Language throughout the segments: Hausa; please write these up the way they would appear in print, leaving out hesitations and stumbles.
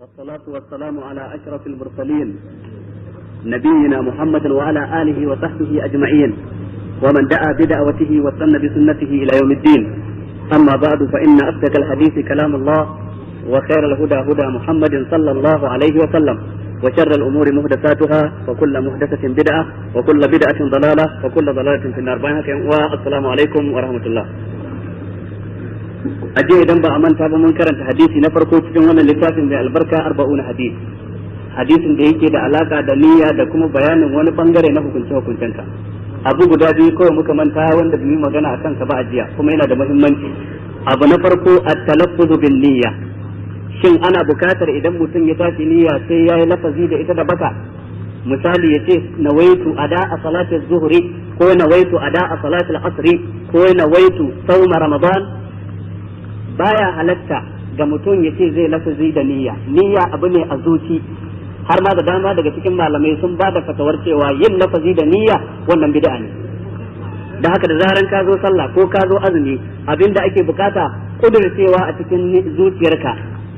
والصلاة والسلام على أشرف المرسلين نبينا محمد وعلى آله وصحبه أجمعين ومن دعا بدعوته واستنى بسنته إلى يوم الدين. أما بعد فإن أصدق الحديث كلام الله وخير الهدى هدى محمد صلى الله عليه وسلم وشر الأمور محدثاتها وكل محدثة بدعة وكل بدعة ضلالة وكل ضلالة في النار. والسلام عليكم ورحمة الله. aje idan ba a manta ba mun karanta hadisi na farko cikin wannan littafin mai albarka 40 hadisi, hadisin da yake da alaka da niyya da kuma bayanin wani bangare na hukunce hukuncenka. Abu guda biyu kawai muka manta wanda bai magana akan sa ba a jiya, kuma yana da muhimmanci. Abu na farko at-talaffuz bin niyya. Shin ana bukatar idan mutum ya tashi niyya sai yayi lafazi da ita da baka? Misali yace nawaitu ada salati az-zuhri ko nawaitu ada salati al-asri ko nawaitu sawm ramadan. Baya halatta ga mutum ya ce zai lafazi da niyya. Niyya abu ne a zuci, har ma da dama daga cikin malamai sun ba da fatawar cewa yin lafazi da niyya wannan bid'a ne. Da haka da zaran ka zo sallah ko ka zo azumi, abinda ake bukata kudurcewa a cikin zuciyarka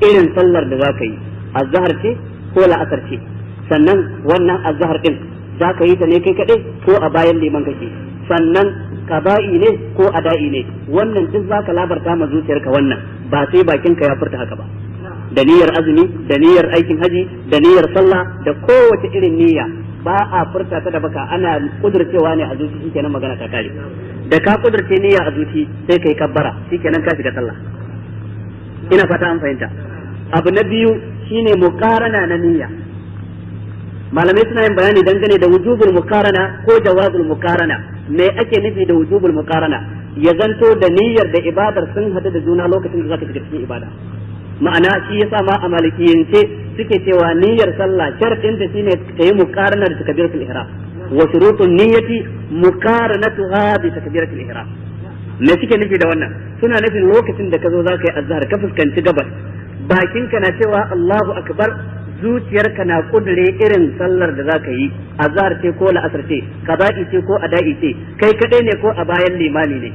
irin sallar da zaka yi, azhar ce ko la'asar ce. Sannan wannan azhar din zaka yi ta ne kai kadai ko a bayan liman kake. Sannan qada'i ne ko ada'i ne, wannan duk zaka labarta ma zuciyarka wannan, ba sai bakinka ya furta haka ba. Da niyyar azumi, da niyyar aikin haji, da niyyar sallah, da kowace irin niyya ba a furta ta da baka, ana kudurcewa ne a zuci, shikenan magana ta kare. Da ka kudurce niyya a zuci sai kai kabbara, shikenan ka shiga sallah. Ina fata an fahimta. Abu na biyu shine muqarana na niyya. Malamai suna yin bayani dangane da wujubul muqarana ko jawazul muqarana. Me ake nufi da wujubul muqarana? Ya zanto da niyyar da ibadar sun hadu da juna lokacin da zaka shiga cikin ibada. Ma'ana shi yasa ma a malikiyance suke cewa niyyar sallah sharadin ta shine kayi muqarana da takbiratul ihram, wa shurutun niyyati muqaranatuha bi takbiratul ihram. Me suke nufi da wannan? Suna nufin lokacin da ka zo zaka yi azhar ka fuskanci gabas, bakinka na cewa Allahu akbar, zuciyarka na kudure irin sallar da zaka yi, azhar ce ko la'asar ce, qada'i ce ko ada'i ce, kai kadai ne ko a bayan limami ne.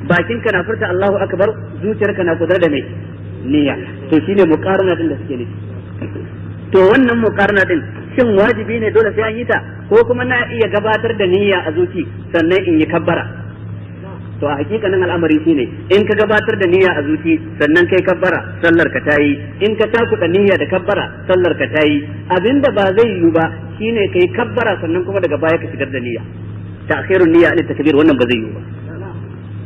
Bakinka na furta Allahu akbar, zuciyarka na kudure da mai niyya. To shine muqarana din da suke nufi. To wannan muqarana din shin wajibi ne dole sai an yi ta, ko kuma na iya gabatar da niyya a zuci sannan in yi kabbara? To a hakikanin al'amari shine in ka gabatar da niyya a zuci sannan kai kabbara, sallar ka tayi. In ka takuda niyya da kabbara, sallar ka tayi. Abinda ba zai yiwu ba shine kai kabbara sannan kuma daga baya ka shigar da niyya. Ta'khirun niyya an takbir, wannan ba zai yiwu ba.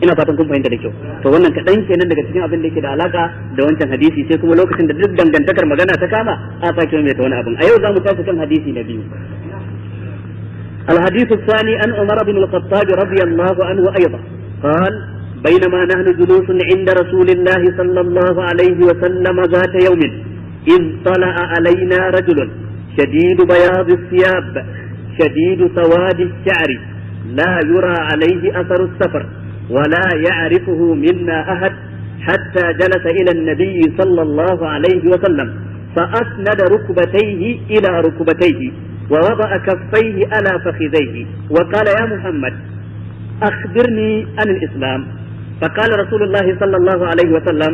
Ina fatan kun fahimta da kyau. To wannan kadan kenan daga cikin abin da yake da alaka da wancan hadisi, sai kuma lokacin da duk dangantakar magana ta kama a sake mai ta wani abin. A yau za mu tafi kan hadisi na biyu. الحديث الثاني عن عمر بن الخطاب رضي الله عنه أيضا قال: بينما نحن جلوس عند رسول الله صلى الله عليه وسلم ذات يوم إذ طلع علينا رجل شديد بياض الثياب شديد سواد الشعر لا يرى عليه أثر السفر ولا يعرفه منا أحد، حتى جلس إلى النبي صلى الله عليه وسلم فأسند ركبتيه إلى ركبتيه ووضع كفيه على فخذيه وقال: يا محمد أخبرني عن الإسلام. فقال رسول الله صلى الله عليه وسلم: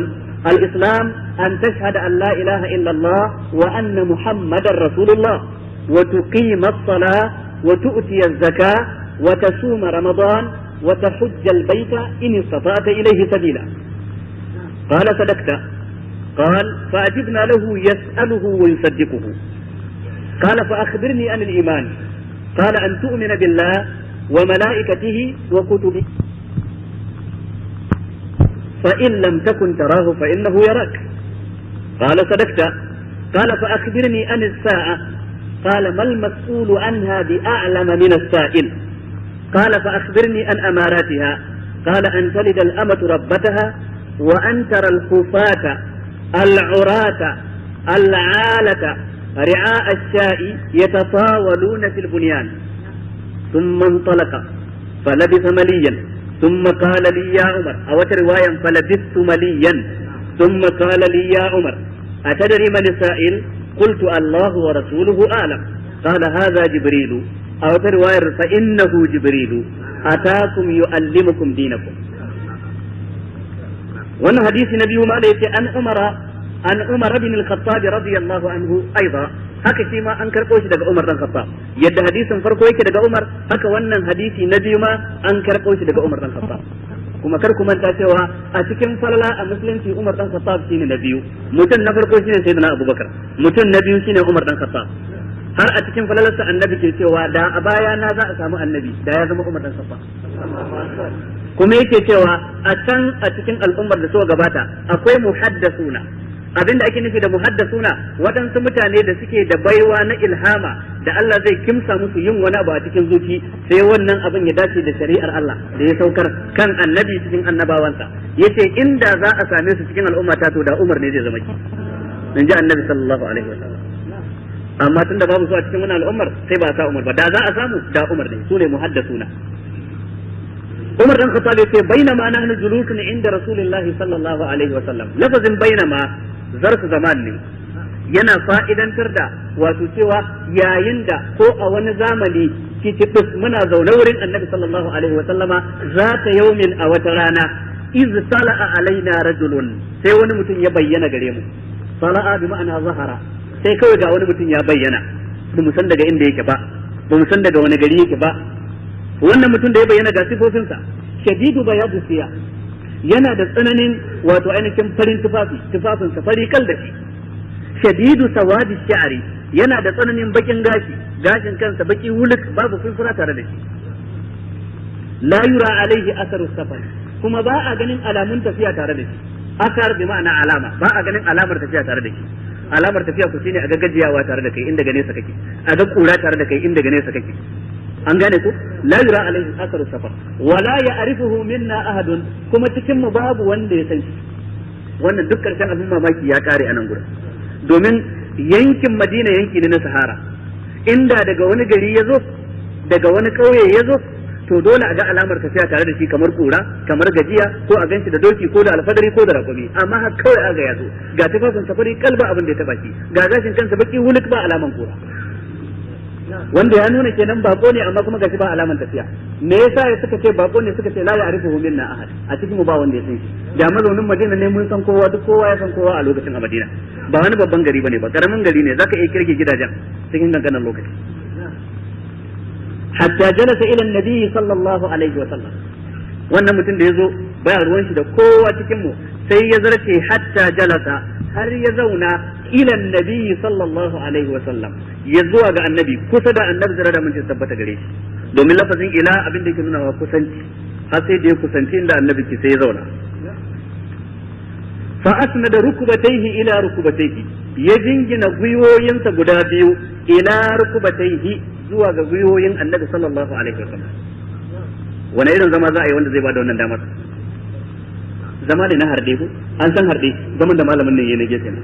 الإسلام أن تشهد أن لا إله إلا الله وأن محمدا رسول الله، وتقيم الصلاة وتؤتي الزكاة وتصوم رمضان وتحج البيت إن استطعت إليه سبيلا. قال: صدقت. قال: فأجبنا له يسأله ويصدقه. قال: فأخبرني عن الإيمان. قال: أن تؤمن بالله وملائكته وكتبه فإن لم تكن تراه فإنه يراك. قال: صدقت. قال: فأخبرني عن الساعة. قال: ما المسؤول عنها بأعلم من السائل. قال: فأخبرني عن أماراتها. قال: أن تلد الأمة ربتها وأن ترى الخفاة العراة العالة رعاء الشاء يتطاولون في البنيان. ثم انطلق فلبث مليا ثم قال لي يا عمر، أو رواية فلبثت مليا ثم قال لي يا عمر أتدري من السائل؟ قلت: الله ورسوله أعلم. قال: هذا جبريل. أو رواية فإنه جبريل أتاكم يعلمكم دينكم. wannan hadisi na biyu ma da yace an Umara an Umar ibn al-Khattab radiyallahu anhu aidan haka shi ma an karɓo shi daga Umar dan Khattab yadda hadisin farko yake daga Umar haka wannan hadisi na biyu ma an karɓo shi daga Umar dan Khattab kuma kar ku manta cewa a cikin falala a musulunci Umar dan Khattab shine na biyu mutum na farko shine Sayyidina Abubakar mutum na biyu shine Umar dan Khattab har a cikin falalarsa annabi ke cewa da a baya na za a samu annabi da ya zama Umar dan Khattab kuma yake cewa a can a cikin al'ummar da suka gabata akwai muhaddasuna abinda ake nufi da muhaddasuna waɗansu mutane da suke da baiwa na ilhama da Allah zai kimsa musu yin wani abu a cikin zuci sai wannan abin ya dace da shari'ar Allah da ya saukar kan annabi cikin annabawansa yace inda za a same su cikin al'umma ta to da Umar ne zai zama ki dan ji annabi sallallahu alaihi wasallam amma tunda babu su a cikin wannan al'ummar sai ba sa Umar ba da za a samu da Umar ne su ne muhaddasuna Umar dan Khattab yace bainama nahnu julusun inda Rasulullahi sallallahu alaihi wasallam lafazin bainama zarf zaman ne yana fa'idantar da wato cewa yayin da ko a wani zamani kitibus muna zaune wurin Annabi sallallahu alaihi wasallama zata yaumin a wata rana iz tala'a alaina rajulun sai wani mutum ya bayyana gare mu tala'a bi ma'ana zahara sai kawai ga wani mutum ya bayyana ba mu san daga inda yake ba ba mu san daga wani gari yake ba wannan mutum da ya bayyana ga sifofinsa shadidu bayadu siya yana da tsananin wato ainihin farin tufafinsa fari kal da shi shadidu sawadi sha'ri yana da tsananin bakin gashin kansa baki wuluk babu furfura tare da shi la yura alaihi asaru safar kuma ba a ganin alamun tafiya tare da shi asar bi ma'ana alama ba a ganin alamar tafiya tare da shi alamar tafiya ku shine a ga gajiyawa tare da kai inda gane sa kake a ga kura tare da kai inda gane sa kake an gane ku la yura alaihi asaru safar wala ya'rifuhu minna ahadun kuma cikin mu babu wanda ya san shi wannan duk karshen abin mamaki ya kare a nan gurin domin yankin Madina yanki ne na Sahara inda daga wani gari ya zo daga wani kauye ya zo to dole a ga alamar tafiya tare da shi kamar kura kamar gajiya ko a ganshi da doki ko da alfadari ko da rakumi amma har kawai aga ya zo ga tafafin safari kalba abin da ya taba shi ga gashin kansa baki huluk ba alaman kura wanda ya nuna kenan bako ne amma kuma gashi ba alaman tafiya me yasa ya suka ce bako ne suka ce la ya'rifuhu minna ahad a cikin mu ba wanda ya san shi da mazaunin Madina ne mun san kowa duk kowa ya san kowa a lokacin a Madina ba wani babban gari bane ba karamin gari ne zaka iya kirge gidajen cikin danganan lokaci hatta jalasa ila annabi sallallahu alaihi wa sallam wannan mutum da yazo baya ruwan shi da kowa cikin mu sai ya zarce hatta jalasa har ya zauna ila annabi sallallahu alaihi wa sallam ya zuwa ga annabi kusa da annabi zara da mun tabbata gare shi domin lafazin ila abin da yake nuna wa kusanci har sai da ya kusanci inda annabi ke sai ya zauna fa asnada rukubatayhi ila rukubatayhi ya jingina gwiwoyinsa guda biyu ila rukubatayhi zuwa ga gwiwoyin annabi sallallahu alaihi wa sallam wani irin zama za a yi wanda zai bada wannan damar zama ne na harde ko an san harde zaman da malamin nan yayin gefe ne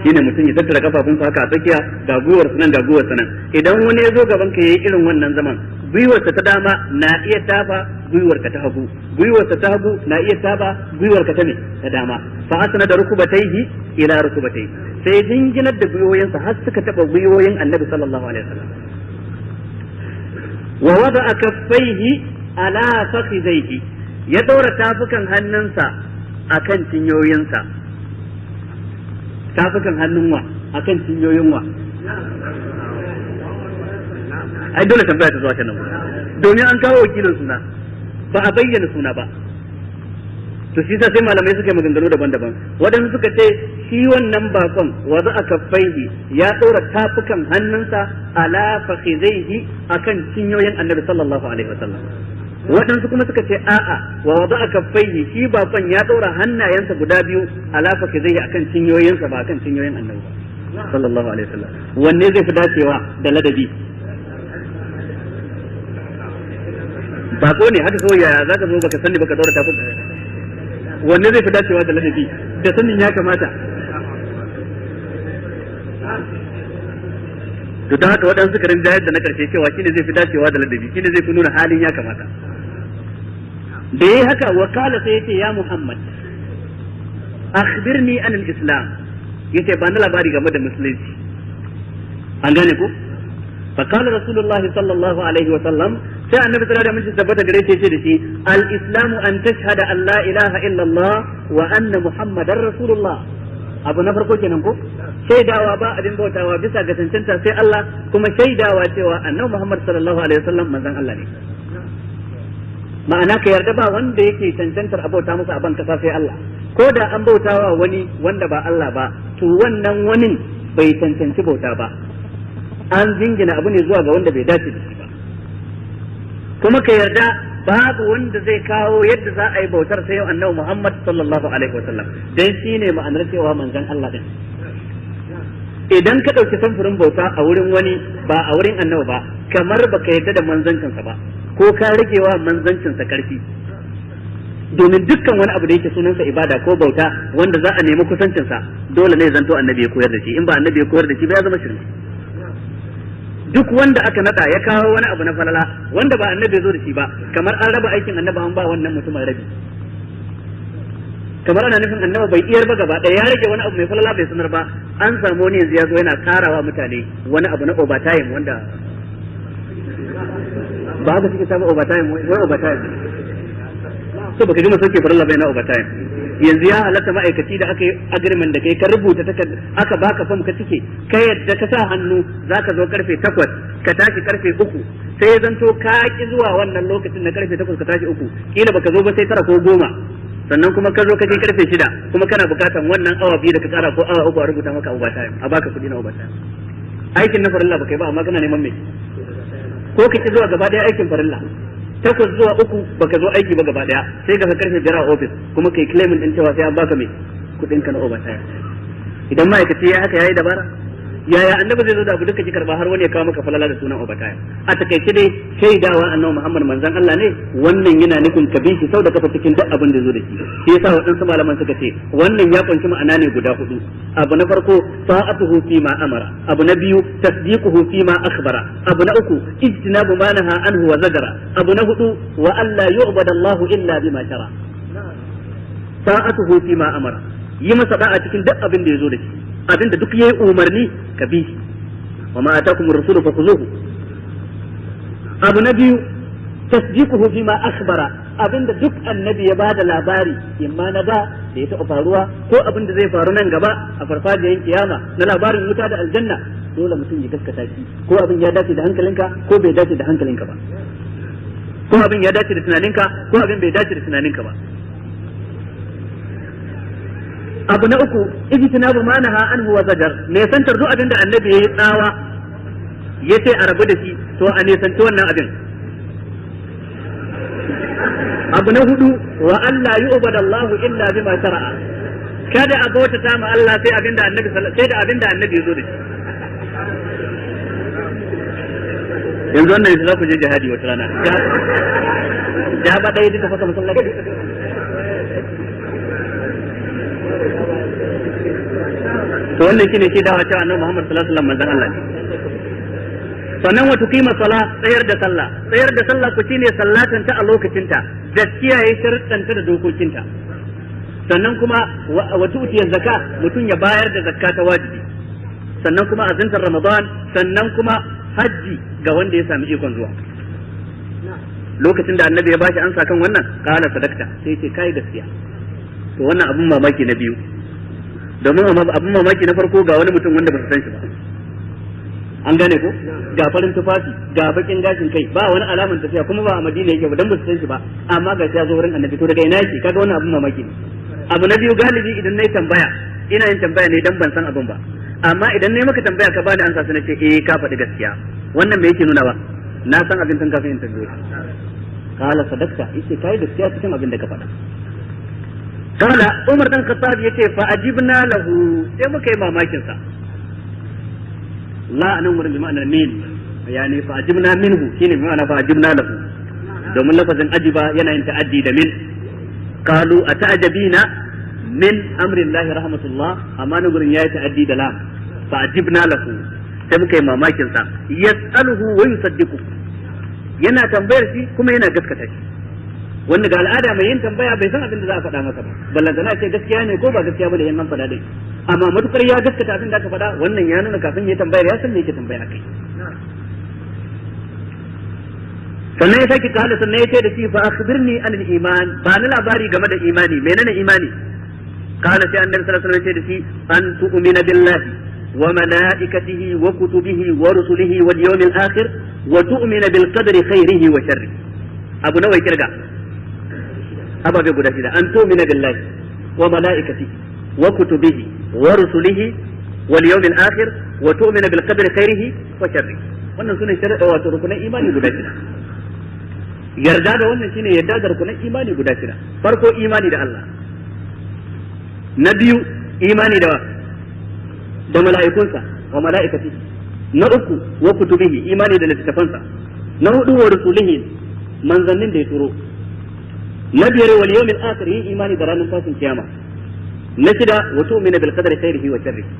shine mutum ya tattara kafafunsa haka a tsakiya ga gwiwar nan ga gwiwar nan idan wani ya zo gaban ka yayi irin wannan zaman gwiwarsa ta dama na iya tafa gwiwarka ta hagu gwiwarsa ta hagu na iya tafa gwiwarka ta ne ta dama fa asna da rukubatayhi ila rukubatayhi sai dinginar da gwiwoyinsa har suka taba gwiwoyin annabi sallallahu alaihi wasallam wa wada'a kaffaihi ala fakhidaihi ya daura tafukan hannunsa akan cinyoyinsa tafukan hannun wa akan cinyoyin wa ai dole tambaya ta zuwa kan nan domin an kawo wakilin suna ba a bayyana suna ba to shi sai malamai suka yi maganganu daban-daban waɗanda suka ce shi wannan bakon waza a kaffaihi ya ɗora tafukan hannunsa ala fakhidaihi akan cinyoyin annabi sallallahu alaihi wasallam waɗansu kuma suka ce a'a wa waza a kaffaihi shi bakon ya ɗora hannayensa guda biyu ala fakhidaihi akan cinyoyinsa ba akan cinyoyin annabi ba sallallahu alaihi wasallam wanne zai fi dacewa da ladabi bako ne haka so yaya zaka zo baka sani baka ɗora tafukan wanne zai fi dacewa da ladabi da sanin ya kamata to da haka waɗansu suka rinjayar da na ƙarshe cewa shine zai fi dacewa da ladabi shine zai fi nuna halin ya kamata da yayi haka wakala sai yace ya Muhammad akhbirni an al-islam yace ba na labari game da musulunci an gane ko fa qala rasulullahi sallallahu alaihi wa sallam sai annabi sallallahu alaihi wasallam tabbata gare shi da shi al-islamu an tashhada an la ilaha illa Allah wa anna muhammadar rasulullah abu na farko kenan ko shaidawa ba abin bautawa bisa ga cancanta sai Allah, kuma shaidawa cewa annabi Muhammad sallallahu alaihi wasallam manzon Allah ne. Ma'ana ka yarda ba wanda yake cancantar abauta masa a ban kasa sai Allah, ko da an bautawa wani wanda ba Allah ba to wannan wani bai cancanci bauta ba, an jingina abu ne zuwa ga wanda bai dace da shi ba. Kuma ka yarda babu wanda zai kawo yadda za a yi bautar sai annabi Muhammad sallallahu alaihi wasallam, dan shine ma'anar cewa manzon Allah din. Idan ka dauki samfurin bauta a wurin wani ba a wurin annabi ba, kamar baka yarda da manzancinsa ba, ko ka ragewa manzancinsa karfi. Domin dukkan wani abu da yake sunansa ibada ko bauta wanda za a nemi kusancinsa dole ne zanto annabi ya koyar da shi, in ba annabi ya koyar da shi ba ya zama shirme. Duk wanda aka nada ya kawo wani abu na falala wanda ba annabi ya zo da shi ba, kamar an raba aikin annabi an ba wannan mutumin rabi, kamar ana nufin annabi bai iyar ba gaba ɗaya, ya rage wani abu mai falala bai sanar ba. An samu wani yanzu ya zo yana karawa mutane wani abu na overtime wanda ba haka suke samu overtime, wai overtime so baka ji masauke farilla bai na overtime. Yanzu ya halatta ma'aikaci da aka yi agreement da kai ka rubuta aka baka fam ka cike ka yadda ka sa hannu zaka zo karfe 8 ka tashi karfe 3, sai zanto ka ki zuwa wannan lokacin na karfe 8 ka tashi 3, kila baka zo ba sai 9 ko 10, sannan kuma ka zo ka je karfe 6 kuma kana bukatan wannan awa 2 da ka tsara ko awa 3 a rubuta maka overtime, a baka kudi na overtime. Aikin na farilla baka yi ba amma kana neman me, ko ka ki zuwa gaba daya aikin farilla 8 zuwa 3 baka zo aiki ba gaba daya, sai ka karfe 5 a office kuma kai claiming din cewa sai an baka me kudin ka na overtime. Idan ma'aikaci ya haka yayi dabara, yaya annabi zai zo da abu duka ki karba har wani ya kawo maka falala da sunan overtime? A takaice dai shaidawa annabi Muhammad manzon Allah ne, wannan yana nufin ka bi shi sau da kafa cikin duk abin da zo da shi. Shi yasa waɗansu malaman suka ce wannan ya kunshi ma'ana ne guda 4. Abu na farko sa'atuhu fi ma amara, abu na biyu tasdiquhu fi ma akhbara, abu na uku ijtinabu ma naha anhu wa zagara, abu na 4 wa alla yu'badu Allahu illa bima shara. Sa'atuhu fi ma amara, yi masa da'a cikin duk abin da ya zo da shi, abinda duk yayi umarni ka bi shi, wa ma atakumur rasulu fakhuzuhu. Abu na biyu tasdiquhu bima akhbara, abinda duk annabi ya bada labari imma na da ya taɓa faruwa ko abinda zai faru nan gaba a farfajiyar kiyama na labarin wuta da aljanna, dole mutum ya gaskata shi, ko abin ya dace da hankalinka ko bai dace da hankalinka ba, ko abin ya dace da tunaninka ko abin bai dace da tunaninka ba. Abu na uku ijtinabu ma naha anhu wa zajar, ne santar duk abinda annabi yayi tsawa yace a rabu da shi to a ne santi wannan abin. Abu na 4 wa alla yu'badu Allahu illa bima shara'a, kada a bauta ta ma Allah sai abinda annabi sai da abinda annabi ya zo da shi. Yanzu wannan yanzu za ku je jihadi wata rana, ja ba dai duka fasa masallaci. To wannan shine ke dawa cewa annabi Muhammad sallallahu alaihi wasallam manzon Allah ne. Sannan wa tuqima salat, tsayar da sallah ku shine sallatan ta a lokacin ta, gaskiya yayin sharuɗan ta da dokokin ta. Sannan kuma wa tu'tiya zakat, mutum ya bayar da zakka ta wajibi. Sannan kuma azantar Ramadan, sannan kuma haji ga wanda ya sami ikon zuwa. Lokacin da annabi ya bashi ansa kan wannan, qala sadaqta, sai ce kai gaskiya. To wannan abun mamaki na biyu, domin abun mamaki na farko ga wani mutum wanda ba su san shi ba, an gane ko, ga farin tufafi ga bakin gashin kai, ba wani alaman tafiya, kuma ba a Madina yake ba dan ba su san shi ba, amma ga ya zo wurin annabi. To daga ina yake? Kaga wannan abun mamaki ne. Abu na biyu, galibi idan nayi tambaya ina yin tambaya ne dan ban san abun ba, amma idan nayi maka tambaya ka bani ansa sai na ce eh ka faɗi gaskiya, wannan me yake nuna ba na san abin tun kafin in tambaye. Kala sadaqta, yace kai gaskiya cikin abin da ka faɗa. Kala Umar dan Khattab yace fa ajibna lahu, sai muka yi mamakin sa. La anan wurin bi ma'anar min, yani fa ajibna minhu shine bi ma'ana fa ajibna lahu, domin lafazin ajiba yana yin ta'addi da min. Qalu ata'jabina min amri Allah rahmatullah, amma nan gurin yayi ta'addi da lam, fa ajibna lahu, sai muka yi mamakin sa. Yas'aluhu wa yusaddiqu, yana tambayar shi kuma yana gaskata shi, wanda ga al'ada mai yin tambaya bai san abin da za a faɗa masa ba, ballantana ce gaskiya ne ko ba gaskiya ba da yan nan faɗa dai, amma matukar ya gaskata abin da aka faɗa, wannan ya nuna kafin ya tambayar ya san me yake tambaya kai. Sannan ya sake kala, sannan ya ce da shi fa akhbirni an al-iman, ba ni labari game da imani. Menene imani? قال سي النبي صلى الله عليه وسلم أن تؤمن بالله وملائكته وكتبه ورسله واليوم الآخر وتؤمن بالقدر خيره وشره أبو نوي كرجع أبا بيقول كذا أن تؤمن بالله وملائكته وكتبه ورسله واليوم الآخر وتؤمن بالقدر خيره وشره wannan sune shari'a wato rukunin imani guda shida yarda da wannan shine yarda da rukunin imani guda shida farko imani da Allah na biyu imani da mala'ikunsa wa mala'ikati na uku wa kutubihi imani da littafansa na hudu wa rusulihi manzannin da ya turo na biyar wal yawmil akhir imani da ranar tashin kiyama na shida wa tu'minu bil qadari khairihi wa sharrihi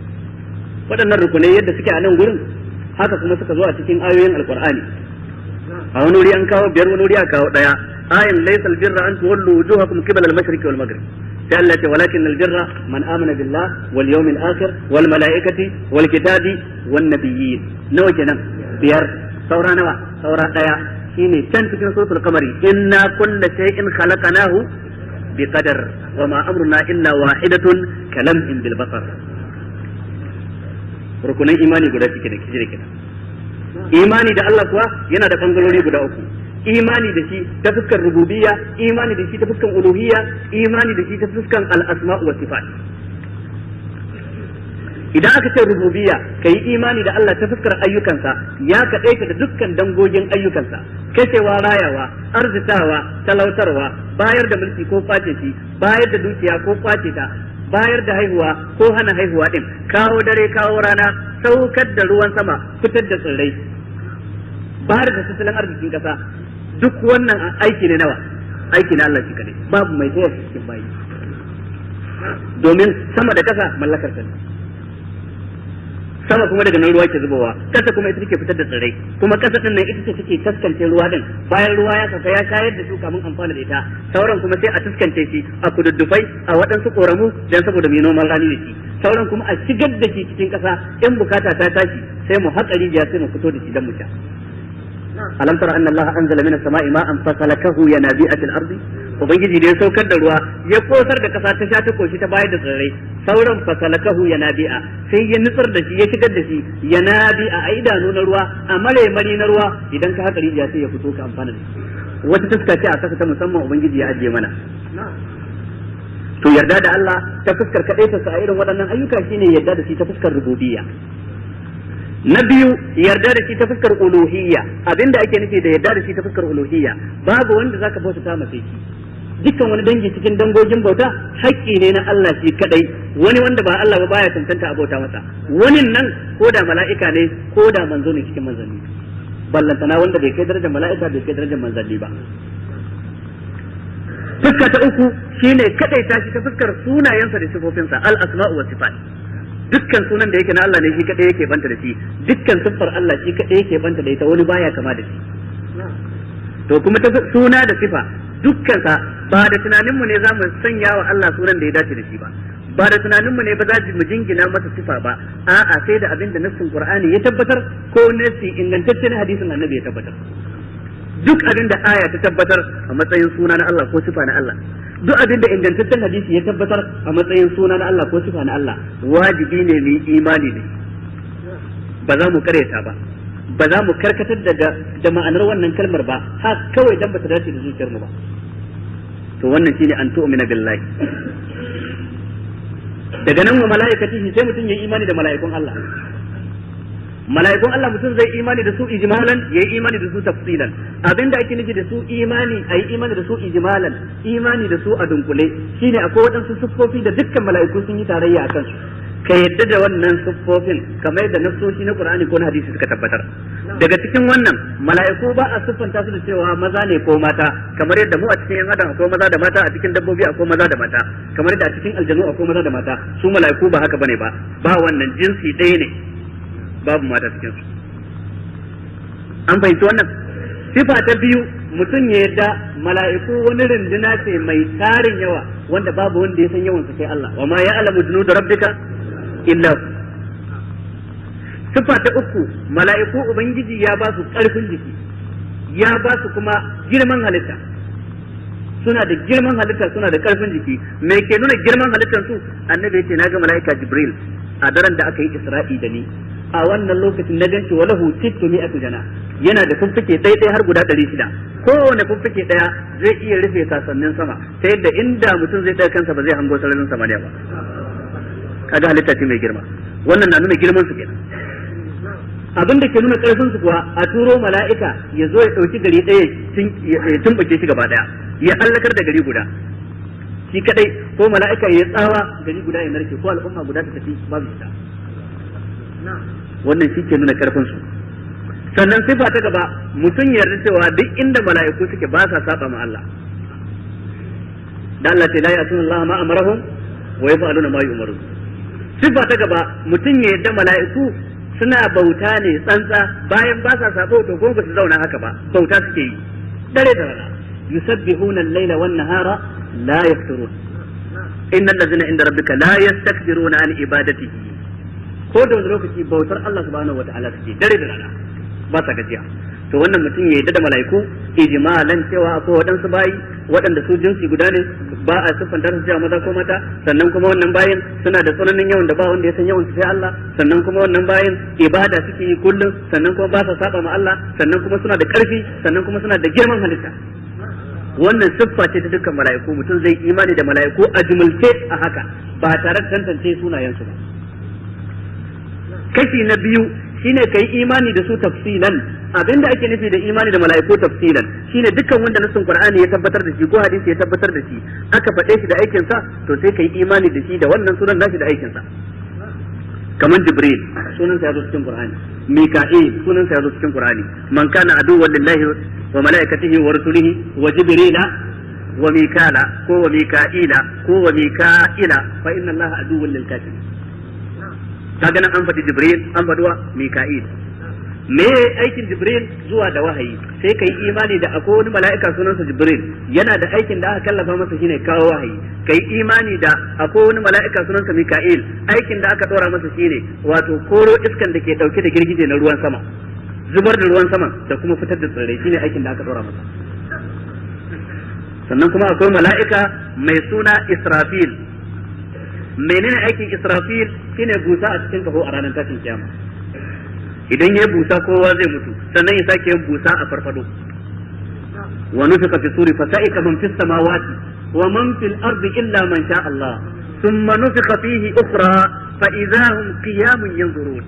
waɗannan rukunai yadda suke a nan gurin haka kuma suka zo a cikin ayoyin alqur'ani a wani wuri an kawo biyar wani wuri aka kawo daya ayin laysal birra an tuwallu wujuhakum qibala al-mashriqi wal maghrib sai Allah ya ce walakin al-birra man amana billah wal yawmil akhir wal malaikati wal kitabi wan nabiyyin nawa kenan biyar saura nawa saura daya shine can cikin suratul qamari inna kulla shay'in khalaqnahu biqadar wa ma amruna illa wahidatun kalamhin bil basar rukunin imani guda cikin kijire kenan imani da Allah kuwa yana da bangarori guda uku imani da shi ta fuskar rububiyya imani da shi ta fuskar uluhiyya imani da shi ta fuskar al-asma' wa sifat idan aka ce rububiyya kai imani da Allah ta fuskar ayyukansa ya kadaita da dukkan dangogin ayyukansa kacewa rayawa arzitawa talautarwa bayar da mulki ko kwace shi bayar da dukiya ko kwace ta bayar da haihuwa ko hana haihuwa din kawo dare kawo rana saukar da ruwan sama fitar da tsirrai bayar da tattalin arzikin kasa duk wannan aiki ne nawa aiki na Allah shi kadai babu mai tayar cikin bayi domin sama da kasa mallakar sa sama kuma daga nan ruwa ke zubowa kasa kuma ita take fitar da tsirrai kuma kasa din nan ita ce take taskance ruwa din bayan ruwa ya saka ya shayar da su kamun amfana da ita sauran kuma sai a taskance shi a kududdufai a waɗansu koramu dan saboda mai noman rani da shi sauran kuma a shigar da shi cikin kasa in bukata ta tashi sai mu haƙa rijiya sai mu fito da shi dan mu sha alam tara anna allaha anzala minas sama'i ma'an fasalakahu yanabi'atil ardi ubangiji da ya saukar da ruwa ya kosar da kasa ta sha ta koshi ta bayar da tsirrai sauran fasalakahu yanabi'a sai ya nutsar da shi ya shigar da shi yanabi'a a idanu na ruwa a mare na ruwa idan ka haƙa rijiya sai ya fito ka amfana da shi wata taska ce a kasa ta musamman ubangiji ya ajiye mana to yarda da Allah ta fuskar kadaita sa a irin waɗannan ayyuka shine yarda da shi ta fuskar rububiyya na biyu yarda da shi ta fuskar uluhiyya abinda ake nufi da yarda da shi ta fuskar uluhiyya babu wanda zaka bauta ta mace shi dukkan wani dangi cikin dangogin bauta haƙƙi ne na Allah shi kadai wani wanda ba Allah ba baya tantanta a bauta masa wani nan ko da mala'ika ne ko da manzo ne cikin manzanni ballantana wanda bai kai darajar mala'ika bai kai darajar manzanni ba fuska ta uku shine kadaita shi ta fuskar sunayensa da sifofinsa al-asma'u wa sifat dukkan sunan da yake na Allah ne shi kadai yake banta da shi dukkan siffar Allah shi kadai yake banta da ita wani baya kama da shi to kuma ta suna da sifa dukkan sa ba da tunanin mu ne zamu sanya wa Allah sunan da ya dace da shi ba da tunanin mu ne ba za mu jingina masa sifa ba a'a sai da abin da nassin Qur'ani ya tabbatar ko nassi ingantaccen hadisin Annabi ya tabbatar duk abin da aya ta tabbatar a matsayin suna na Allah ko sifa na Allah duk abin da ingantaccen hadisi ya tabbatar a matsayin suna na Allah ko sifa na Allah wajibi ne mu yi imani ne ba za mu karyata ba za mu karkatar da ma'anar wannan kalmar ba ha kawai dan ba ta dace da zuciyar mu ba to wannan shine an tu'mina billahi daga nan wa mala'ikatihi sai mutum ya yi imani da mala'ikun Allah mala'ikun Allah mutum zai imani da su ijmalan yayi imani da su tafsilan abinda ake nufi da su imani ayi imani da su ijmalan imani da su a dunkule shine akwai waɗansu siffofi da dukkan mala'iku sun yi tarayya akan su ka yadda da wannan siffofin kamar yadda nassoshi na Qur'ani ko na hadisi suka tabbatar daga cikin wannan mala'iku ba a siffanta su da cewa maza ne ko mata kamar yadda mu a cikin yan adam akwai maza da mata a cikin dabbobi akwai maza da mata kamar yadda a cikin aljanu akwai maza da mata su mala'iku ba haka bane ba wannan jinsi ɗaya ne babu mata cikin su an fahimci wannan sifa ta biyu mutum ya yadda mala'iku wani runduna ce mai tarin yawa wanda babu wanda ya san yawan su sai Allah wa ma ya'lamu junuda rabbika illa sifa ta uku mala'iku ubangiji ya ba su karfin jiki ya ba su kuma girman halitta suna da girman halitta, suna da karfin jiki. Me ke nuna girman halittar su? Annabi ya ce na ga mala'ika Jibril a daren da aka yi Isra'i da ni, a wannan lokacin na ganci walahu sittu mi'atu jana, yana da fuffuke ɗaya har guda 600. Kowane fuffuke ɗaya zai iya rufe sasannin sama, ta yadda inda mutum zai ɗaga kansa ba zai hango sararin samaniya ba. Kaga halitta ce mai girma. Wannan na nuna girman su kenan. Abin da ke nuna karfin su kuwa a turo mala'ika ya zo ya dauki gari ɗaya ya tumbuke shi gaba daya, ya halakar da gari guda shi kadai, ko mala'ika ya tsawa gari guda ya narke, ko al'umma guda ta tafi babu ita. Wannan shi ke nuna karfin su. Sannan sifa ta gaba, mutum ya yarda cewa duk inda mala'iku suke ba sa saba ma Allah. Da Allah ce la ya'tuna Allah ma amarahum wa yaf'aluna ma yu'marun. Sifa ta gaba, mutum ya yarda mala'iku suna bauta ne tsantsa, bayan ba sa sabo to ko ba su zauna haka ba, bauta suke yi dare da rana. Yusabbihuna al-laila wan-nahara la yafturun. Innal ladzina inda rabbika la yastakbiruna an ibadatihi. Ko da wani lokaci bautar Allah subhanahu wataala suke dare da rana, ba sa gajiya. To wannan mutum ya yarda da mala'iku ijmalan cewa akwai waɗansu bayi waɗanda su jinsi guda ne, ba a siffanta su cewa maza ko mata. Sannan kuma wannan bayin suna da tsananin yawan da ba wanda ya san yawan su sai Allah. Sannan kuma wannan bayin ibada suke yi kullum, sannan kuma ba sa saba ma Allah, sannan kuma suna da ƙarfi, sannan kuma suna da girman halitta. Wannan siffa ce ta dukkan mala'iku, mutum zai imani da mala'iku a jumulce a haka ba tare da tantance sunayensu ba. Kashi na biyu shine kai imani da su tafsilan. Abinda ake nufi da imani da mala'iku tafsilan shine dukkan wanda nasin Qur'ani ya tabbatar da shi ko hadisi ya tabbatar da shi, aka faɗe shi da aikin sa, to sai kai imani da shi da wannan sunan nashi da aikin sa. Kamar Jibril sunan sa ya zo cikin Qur'ani, Mika'il sunan sa ya zo cikin Qur'ani, man kana aduwwan lillahi wa malaikatihi wa rusulihi wa Jibrila wa Mikala ko wa Mika'ila ko wa Mika'ila fa inna Allaha aduwwun lil kafirin. Kaga nan an faɗi Jibril, an faɗi wa Mika'il. Me aikin Jibril? Zuwa da wahayi. Sai kai imani da akwai wani mala'ika sunansa Jibril, yana da aikin da aka kallafa masa shine kawo wahayi. Kai imani da akwai wani mala'ika sunansa Mika'il, aikin da aka dora masa shine wato koro iskan da ke dauke da girgije na ruwan sama, zubar da ruwan sama da kuma fitar da tsirrai, shine aikin da aka dora masa. Sannan kuma akwai mala'ika mai suna Israfil. Menene aikin Israfil? Shine busa a cikin kaho a ranar tashin kiyama. Idan ya busa kowa zai mutu, sannan ya sake yin busa a farfado. Wa nufika fi suri fa sa'ika man fis samawati wa man fil ardi illa man sha Allah thumma nufika fihi ukhra fa idahum qiyamun yanzurun.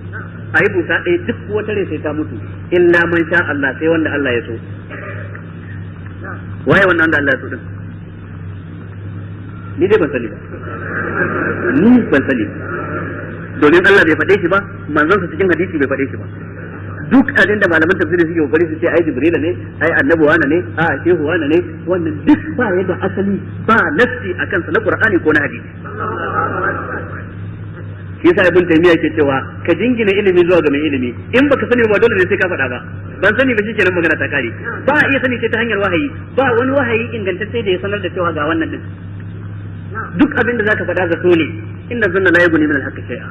Ayi busa ɗaya duk wata rai sai ta mutu illa man sha Allah, sai wanda Allah ya so. Waye wannan wanda Allah ya so din? Ni dai ban sani ba. Ni ban sani. Domin Allah bai faɗe shi ba, manzon sa cikin hadisi bai faɗe shi ba. Duk abin da malaman tafsiri suke kokari su ce ai Jibril ne, ai annabi wane ne, a shehu wane ne, wannan duk ba ya da asali, ba nassi akan sa na Qur'ani ko na hadisi. Shi yasa Ibn Taymiyyah ke cewa ka jingina ilimi zuwa ga mai ilimi, in baka sani ba dole ne sai ka faɗa ba. Ban sani ba shikenan magana ta kare. Ba a iya sani sai ta hanyar wahayi, ba wani wahayi ingantacce da ya sanar da cewa ga wannan din. Duk abin da zaka faɗa zato ne, inna zanna la yughni min al-haqqi shay'a.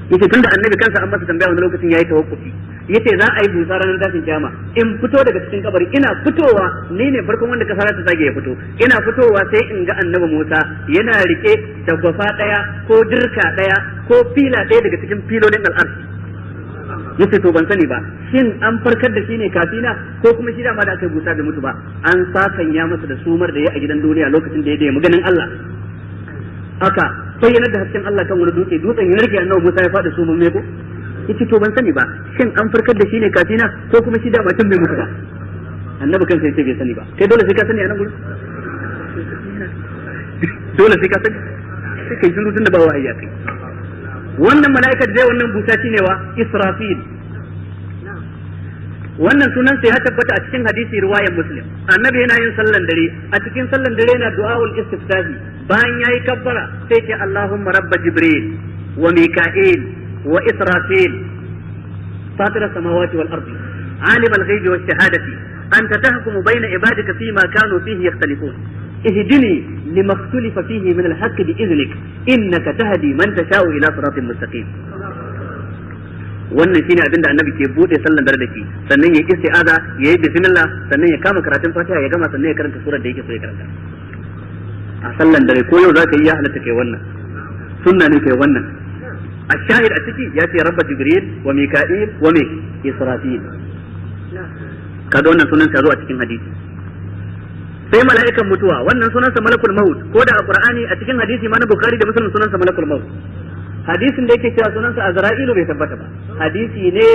Yace tunda annabi kansa an masa tambaya wani lokacin yayi tawakkufi, yace za a yi busa ranar tashin kiyama, in fito daga cikin kabari, ina fitowa ni ne farkon wanda kasara ta zage ya fito, ina fitowa sai in ga annabi Musa yana rike da gwafa daya ko dirka daya ko fila daya daga cikin filolin al'arsh. Yace to ban sani ba, shin an farkar da shi ne kafina ko kuma shi dama da aka busa bai mutu ba, an sakanya masa da sumar da ya a gidan duniya lokacin da ya da maganin Allah. Aka bayyanar da hasken Allah kan wani dutse, dutsen ya rike annabi Musa ya faɗi su mun meko. Yace to ban sani ba, shin an farkar da shi ne kafina ko kuma shi dama tun bai mutu ba. Annabi kansa yace bai sani ba. Kai dole sai ka sani a nan gurin. Dole sai ka sani. Sai kai shiru tunda ba wahayi kai. Wannan mala'ikar da wannan busa shine wa Israfil. Wannan sunan sai ya tabbata a cikin hadisi riwayar Muslim. Annabi yana yin sallan dare, a cikin sallan dare yana du'aul istiftahi. Bayan yayi kabbara sai ce Allahumma rabba Jibril wa Mika'il wa Israfil fatir as-samawati wal ardi alim al-ghaibi wash shahadati anta tahkumu bayna ibadika fima kanu fihi yakhtalifun ihdini lima ikhtalafa fihi min al-haqqi bi idhnik innaka tahdi man tasha'u ila siratin mustaqim. wannan shine abin da annabi ke bude sallan dare da shi, sannan ya isti'aza, ya yi bismillah, sannan ya kama karatun Fatiha ya gama, sannan ya karanta surar da yake so ya karanta a sallan dare. ko yau zaka yi ya halatta kai wannan, sunna ne kai wannan. الشاهد أتكي ياتي رب جبريل وميكائيل إسرافيل kaga wannan sunan sa zo a cikin hadisi. sai mala'ikan mutuwa, wannan sunan sa malakul maut, ko da a Qur'ani a cikin hadisi ma na Bukhari da Muslim sunan sa malakul maut. hadisin da yake cewa sunan sa Azra'ilu bai tabbata ba, hadisi ne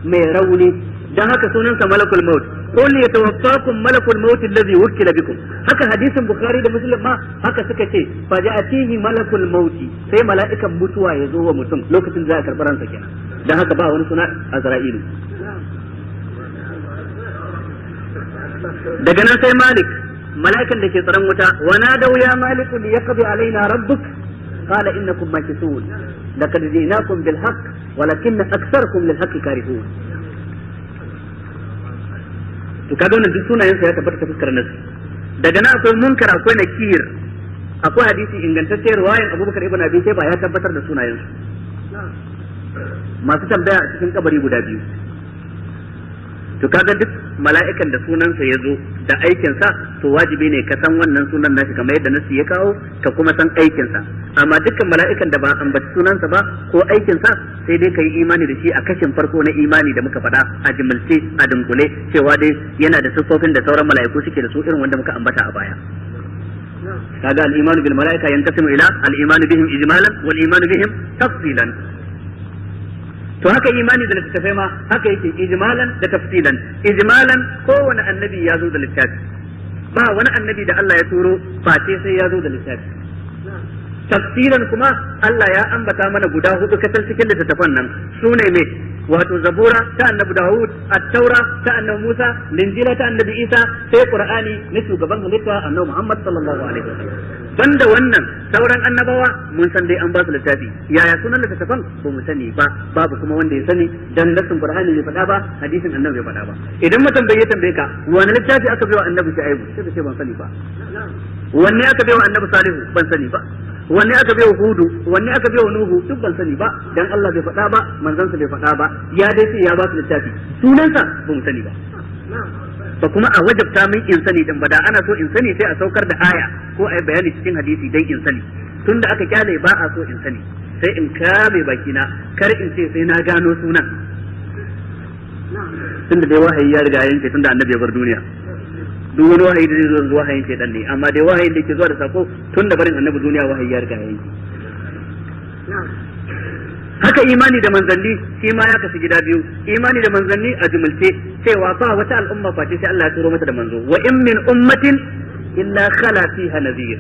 mai rauni, dan haka sunan sa malakul maut. qul yatawaffakum malakul maut allazi wukila bikum, haka hadisin Bukhari da Muslim ma haka suka ce fa ja'atihi malakul maut, sai mala'ikan mutuwa ya zo wa mutum lokacin da za a karɓi ransa kenan, dan haka ba wani suna Azra'ilu. daga nan sai Malik, mala'ikan da ke tsaron wuta, wa nadaw ya malik li yaqdi alaina rabbuk qala innakum makisun laqad ji'nakum bil haqq walakin aktsarakum lil haqqi karihun. to kaga wannan duk sunayen sa ya tabbata ta fuskar nasu. daga nan akwai munkar, akwai nakir, akwai hadisi ingantacce riwayan Abubakar ibn Abi Shayba ya tabbatar da sunayen su. masu tambaya a cikin kabari guda biyu. to kaga duk mala'ikan da sunansa ya zo da aikinsa, to wajibi ne ka san wannan sunan nashi kamar yadda nasu ya kawo, ka kuma san aikinsa. amma dukkan mala'ikan da ba ambaci sunansa ba ko aikinsa, sai dai ka yi imani da shi a kashin farko na imani da muka faɗa a jimilce a dunkule, cewa dai yana da siffofin da sauran mala'iku suke da su irin wanda muka ambata a baya. kaga al-imanu bil mala'ika yanqasimu ila al-imanu bihim ijmalan wal imanu bihim tafsilan. to haka imani da littattafai ma haka yake, ijmalan da tafsilan. ijmalan kowane annabi ya zo da littafi, ba wani annabi da Allah ya turo face sai ya zo da littafi. tafsilan kuma Allah ya ambata mana guda 4 kacal cikin littattafan nan, sune me, wato zabura ta annabi Dawud, at-taura ta annabi Musa, linjila ta annabi Isa, sai qur'ani na shugaban halitta annabi Muhammad sallallahu alaihi wasallam. banda wannan sauran annabawa mun san dai an ba su littafi, yaya sunan littafin ba mu sani ba, babu kuma wanda ya sani, dan nassin qur'ani bai faɗa ba, hadisin annabi bai faɗa ba. idan mutum bai tambaye ka wani littafi aka bai wa annabi Shu'aibu, sai ka ce ban sani ba. wanne aka bai wa annabi Salihu, ban sani ba. wanne aka bai wa Hudu, wanne aka bai wa Nuhu, duk ban sani ba, dan Allah bai faɗa ba, manzansa bai faɗa ba, ya dai ce ya ba su littafi, sunansa ba mu sani ba. ba kuma a wajabta min in sani din ba, da ana so in sani sai a saukar da aya ko a yi bayani cikin hadisi dan in sani. tunda aka kyale ba a so in sani, sai in kame bakina, kar in ce sai na gano sunan, tunda dai wahayi ya riga yanke tunda annabi ya bar duniya. duk wani wahayi da zai zo zuwa wahayin shaytan ne, amma dai wahayin da ke zuwa da sako tunda barin annabi duniya wahayi ya riga yanke. haka imani da manzanni shi ma ya kasu gida biyu. imani da manzanni a jumulce cewa ba wata al'umma face sai Allah ya turo mata da manzo, wa in min ummatin illa khala fiha nadhir.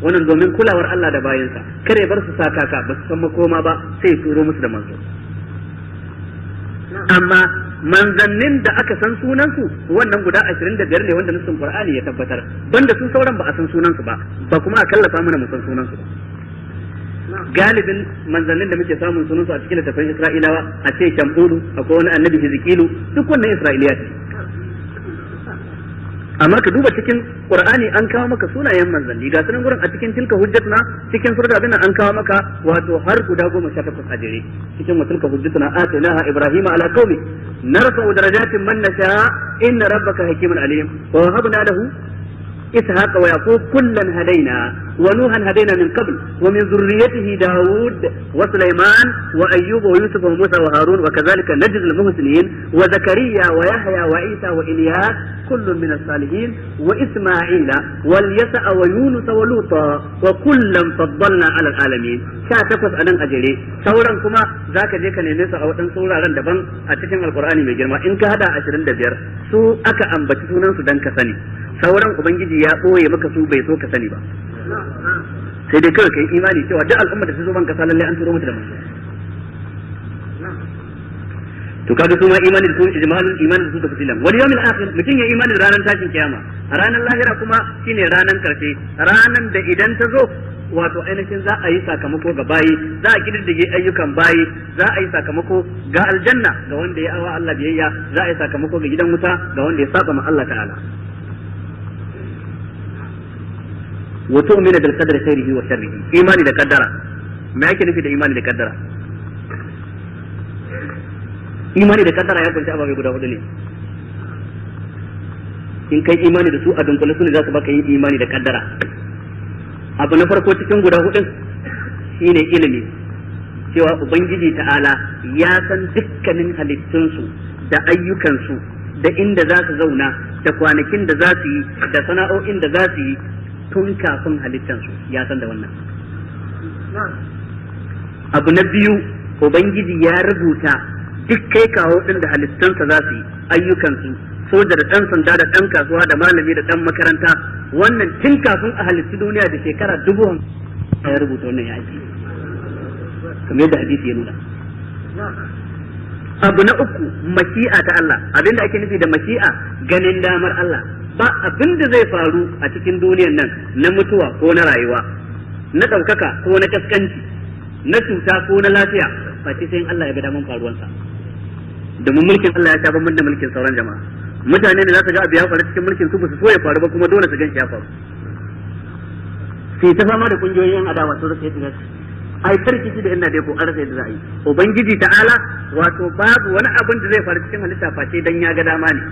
wannan domin kulawar Allah da bayansa, kare bar su sakaka ba su san makoma ba, sai ya turo musu da manzo. amma manzannin da aka san sunansu wannan guda 25 ne wanda nassin Qur'ani ya tabbatar, banda su sauran ba a san sunansu ba kuma a kallafa mana mu san sunansu ba. galibin manzannin da muke samun sunansu a cikin littafin Isra'ilawa, a ce Shamulu, akwai wani annabi Hizkilu, duk wannan Isra'iliya ce. amma ka duba cikin Qur'ani an kawo maka sunayen manzanni, ga sunan gurin a cikin tilka hujjatuna, cikin surat abin an kawo maka wato har guda 18 a jere cikin wa tilka hujjatuna atainaha ibrahima ala qaumi narfa'u darajatin man nasha inna rabbaka hakimun alim wa wahabna lahu إسحاق ويعقوب كلا هدينا ونوحا هدينا من قبل ومن ذريته داود وسليمان وأيوب ويوسف وموسى وهارون وكذلك نجزي المحسنين وزكريا ويحيى وعيسى وإلياس كل من الصالحين وإسماعيل واليسع ويونس ولوطا وكلا فضلنا على العالمين. شاتكوس أنا أجري ثورا كما ذاك جيك نيسا أو أن سورة رندبان أتكلم القرآن من جرما إن كهذا 25 سو أكا أنبتسونا سودان كثني sauran ubangiji ya ɓoye maka su bai so ka sani ba, sai dai kawai kai imani cewa duk al'umma da su zo ban kasa lalle an turo mata da manzo. to kaga su ma imani da su ijmalun imani da su tafsilan. wal yawmil akhir, mutum ya imani da ranar tashin kiyama, ranar lahira kuma shine ranar karshe, ranar da idan ta zo wato ainihin za a yi sakamako ga bayi, za a kididdige ayyukan bayi, za a yi sakamako ga aljanna ga wanda ya awa Allah biyayya, za a yi sakamako ga gidan wuta ga wanda ya saba ma Allah ta'ala. وتؤمن بالقدر خيره وشره. إيماني da kaddara, me yake nufi da imani da kaddara? imani da kaddara ya kunshi ababai guda hudu ne. In kai imani da su a dunkule su ne za su baka yin imani da kaddara. Abu na farko cikin guda hudun shine ilimi, cewa ubangiji ta'ala ya san dukkanin halittunsu da ayyukansu da inda za su zauna da kwanakin da za su yi da sana'o'in da za su yi tun kafin halittansu, ya san da wannan. Abu na biyu, ubangiji ya rubuta duk kai kawo din da halittunsa za su yi, ayyukansu, soja da ɗan sanda da ɗan kasuwa da malami da ɗan makaranta, wannan tun kafin a halittu duniya da shekara 1000 ya rubuta wannan ya ajiye, kamar yadda hadisi ya nuna. Abu na uku, mashi'a ta Allah. Abinda ake nufi da mashi'a, ganin damar Allah. Ba abin da zai faru a cikin duniyar nan na mutuwa ko na rayuwa, na ɗaukaka ko na kaskanci, na cuta ko na lafiya, face sai Allah ya ga daman faruwansa. Domin mulkin Allah ya sha bamban da mulkin sauran jama'a. Mutane ne za su ga abu ya faru cikin mulkin su ba su so ya faru ba, kuma dole su gan shi ya faru. Sai ta fama da kungiyoyin adawa sun rasa yadda ai tarkici da inna dai ko an rasa yadda za a yi. Ubangiji ta'ala wato babu wani abin da zai faru cikin halitta face dan ya ga dama ne.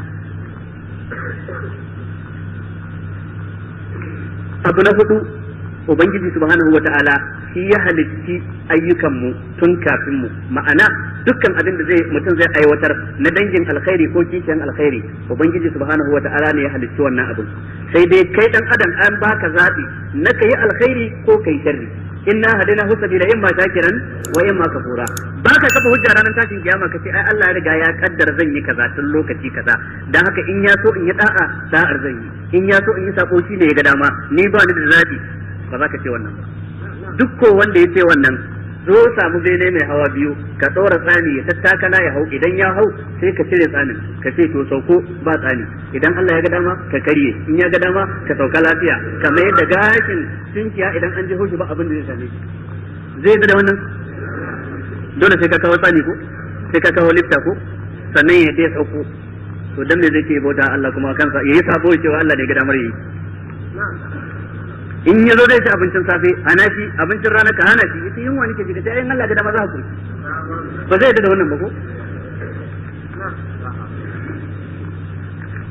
Abu na hudu, ubangiji subhanahu wata'ala shi ya halitti ayyukanmu tun kafin mu, ma'ana dukkan abin da mutum zai aiwatar na dangin alkhairi ko kishiyan alkhairi, ubangiji subhanahu wata'ala ne ya halitti wannan abin. Sai dai kai dan adam an baka zabi na kai alkhairi ko kai sharri. Inna hadainahu sabila imma shakiran wa imma kafura. Baka kafa hujja ranar tashin kiyama kace ai Allah ya riga ya kaddara zan yi kaza tun lokaci kaza, dan haka in ya so in yi da'ar zan yi, in ya so in yi sako shi ne ya ga dama, ni ba ni da zabi. Ba za ka ce wannan ba. Duk ko wanda ya ce wannan, zo samu bene mai hawa biyu, ka tsora tsani ya tattakala ya hau, idan ya hau sai ka cire tsanin ka ce to sauko ba tsani, idan Allah ya ga dama ka karye, in ya ga dama ka sauka lafiya, kamar yadda gashin tunkiya idan an ji hoshi ba abin da zai same shi. Zai yi da wannan? Dole sai ka kawo tsani ko sai ka kawo lifta ko sannan ya dai sauko. To dan me zai ce bauta Allah kuma kansa yayi sabo ya ce wa Allah ne ga damar yi. In ya zo zai ci abincin safe hana shi, abincin rana ka hana shi, ita yunwa nake jika sai Allah ga dama za ku ba zai da wannan ba ko.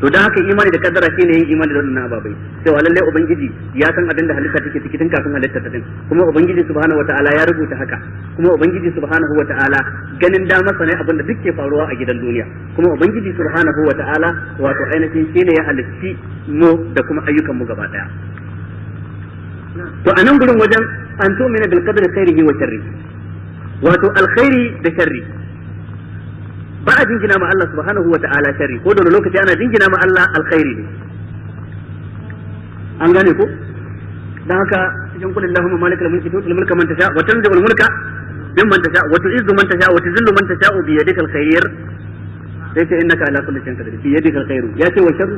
To dan haka imani da kaddara shine yin imani da wannan ababai, cewa lalle ubangiji ya san abin da halitta take ciki tun kafin halitta ta din, kuma ubangiji subhanahu wataala ya rubuta haka, kuma ubangiji subhanahu wataala ganin da masa ne abin da duk ke faruwa a gidan duniya, kuma ubangiji subhanahu wataala wato ainihin shine ya halitti mu da kuma ayyukan mu gaba daya. To a nan gurin wajen an tu'mina bil qadri khairihi wa sharri, wato alkhairi da sharri ba a jingina ma Allah subhanahu wa ta'ala sharri, ko da lokaci ana jingina ma Allah alkhairi ne. An gane ko? Dan haka cikin kullu Allahumma malikal mulki tu'til mulka man tasha wa tanzi'ul mulka mimman tasha wa tu'izzu man tasha wa tuzillu man tasha bi yadikal khair. Sai ce innaka ala kulli shay'in qadir, bi yadikal khair. Ya ce wa sharru.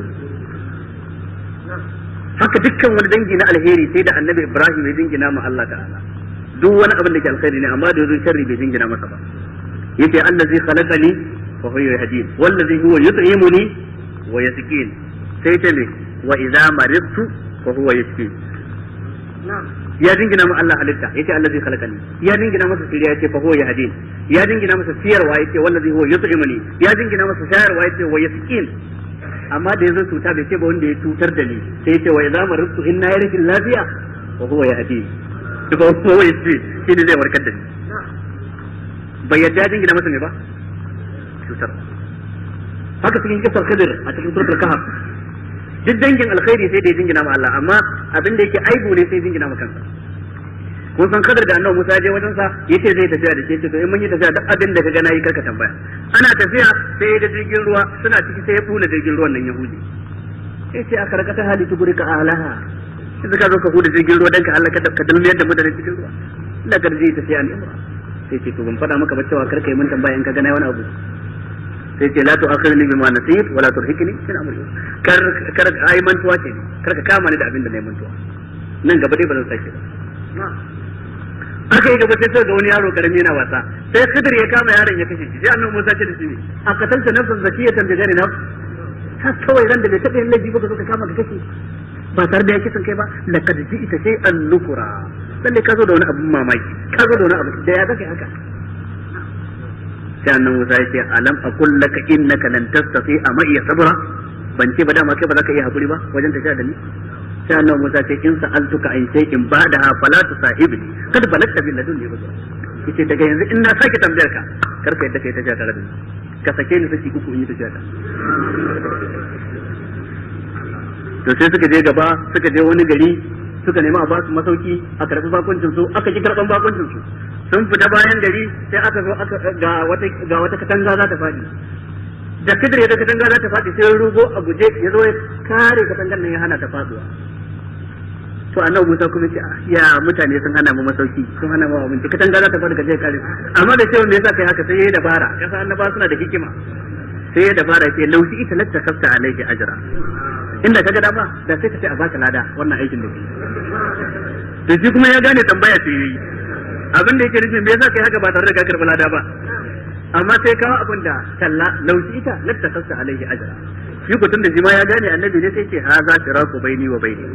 Haka dukkan wani dangi na alheri sai da annabi Ibrahim ya jingina ma Allah ta'ala. Duk wani abin da ke alkhairi ne, amma da yazo sharri bai jingina masa ba. Yace allazi khalaqani fa huwa yahdin wallazi huwa yut'imuni wa yasqin. Sai ta ne wa idza maridtu fa huwa yashfin. Ya jingina ma Allah halitta, yace allazi khalaqani. Ya jingina masa siriya, yace fa huwa yahdin. Ya jingina masa siyarwa, yace wallazi huwa yut'imuni. Ya jingina masa shayarwa, yace wa yasqin. Amma da yazo cuta bai ce ba wanda ya cutar da ni, sai ya ce wa idza maridtu inna yarkin lafiya wa huwa yahdi. To ba ko wai shi ne zai warkar da ni. Bai yadda jingina masa ne ba cutar. Haka cikin kisar Khidir a cikin suratul Kahf, duk dangin alkhairi sai da ya jingina ma Allah, amma abin da yake aibu ne sai jingina ma kansa. Kun san Khidir da Annabi Musa ya je wajen sa yace zai tafiya da shi, to in mun yi tafiya duk abin da kaga nayi karka tambaya. Ana tafiya sai da jirgin ruwa suna ciki, sai ya bula jirgin ruwan nan Yahudi. Sai ce aka rakata hali tugurika alaha. Sai ka zo ka huda jirgin ruwa dan ka halaka ka dalmiyar da mutane cikin ruwa. Ina garji tafiya ne. Sai ce to ban faɗa maka ba cewa karka yi mun tambaya in kaga nayi wani abu. Sai ce la tu'akhirni bima nasit wa la turhikni min amri. Kar ai mantuwa ce, kar ka kama ni da abin da nayi mantuwa. Nan gaba dai ba zan sake ba. Aka yi gaba sai ga wani yaro karami yana wasa, sai Khidir ya kama yaron ya kashe shi, sai Annabi Musa ce da shi a katanta nafsan zakiyatan da gari nafs, ka kawai ran da bai taɓa yin laifi ba ka zo ka kama ka kashe ba tare da ya kisan kai ba, laqad ji'ta shay'an nukura. Lalle ka zo da wani abu mamaki, ka zo da wani abu da ya zaka haka. sai annabi Musa ya ce alam aqul laka innaka lan tastati'a ma iya sabra, ban ce ba dama kai ba za ka iya hakuri ba wajen tafiya da ni. sai annabi Musa ce in sa'altuka in shay'in ba'daha fala tusahibni kad balagta bil ladunni basira, yace daga yanzu in na sake tambayar ka kar ka yadda kai tafiya tare da ni, ka sake ni saki uku in yi tafiya ta. to sai suka je gaba, suka je wani gari, suka nemi a ba su masauki, a karɓi bakuncin su, aka ki karɓan bakuncin su. sun fita bayan gari sai aka zo ga wata katanga za ta faɗi. da kidir da katanga za ta faɗi sai rugo a guje ya zo ya kare katangar nan ya hana ta faduwa. to annabi Musa kuma ce ya mutane sun hana mu masauki, sun hana mu abinci, katanga za ta faɗi ka je kare. amma da cewa me yasa kai haka sai yayi dabara, kasa annaba suna da hikima. sai yayi dabara ce lausi ita latta kafta alaihi ajra, inda kaga dama da sai ka ce a baka lada wannan aikin da kai. to shi kuma ya gane tambaya ce yayi, abin da yake nufin me yasa kai haka ba tare da ka karɓi lada ba. amma sai kawo abin da kalla laushi ita latta kasta alaihi ajra. shi kutun da shi ma ya gane annabi ne sai ce ha za firaku baini wa baini